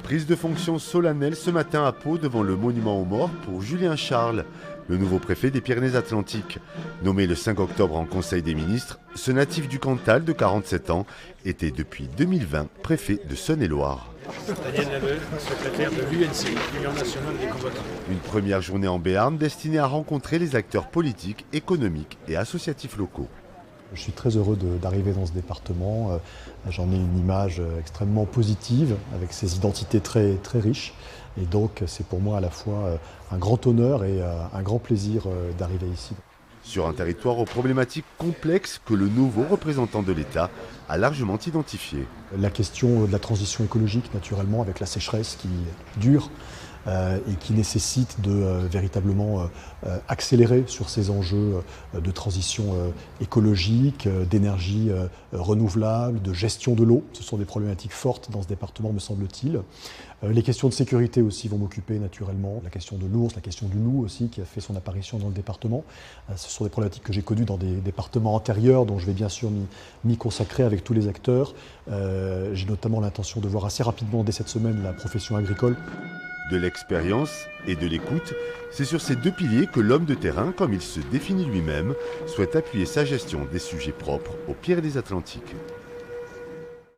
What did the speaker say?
Prise de fonction solennelle ce matin à Pau devant le monument aux morts pour Julien Charles, le nouveau préfet des Pyrénées-Atlantiques. Nommé le 5 octobre en Conseil des ministres, ce natif du Cantal de 47 ans était depuis 2020 préfet de Saône-et-Loire. Daniel Laveu, secrétaire de l'UNC, l'Union nationale des combattants. Une première journée en Béarn destinée à rencontrer les acteurs politiques, économiques et associatifs locaux. Je suis très heureux d'arriver dans ce département. J'en ai une image extrêmement positive, avec ses identités très, très riches. Et donc c'est pour moi à la fois un grand honneur et un grand plaisir d'arriver ici. Sur un territoire aux problématiques complexes que le nouveau représentant de l'État a largement identifié. La question de la transition écologique, naturellement, avec la sécheresse qui dure et qui nécessite de véritablement accélérer sur ces enjeux de transition écologique, d'énergie renouvelable, de gestion de l'eau. Ce sont des problématiques fortes dans ce département, me semble-t-il. Les questions de sécurité aussi vont m'occuper naturellement. La question de l'ours, la question du loup aussi, qui a fait son apparition dans le département. Ce sont des problématiques que j'ai connues dans des départements antérieurs, dont je vais bien sûr m'y consacrer avec tous les acteurs. J'ai notamment l'intention de voir assez rapidement, dès cette semaine, la profession agricole. De l'expérience et de l'écoute, c'est sur ces deux piliers que l'homme de terrain, comme il se définit lui-même, souhaite appuyer sa gestion des sujets propres aux Pyrénées-Atlantiques.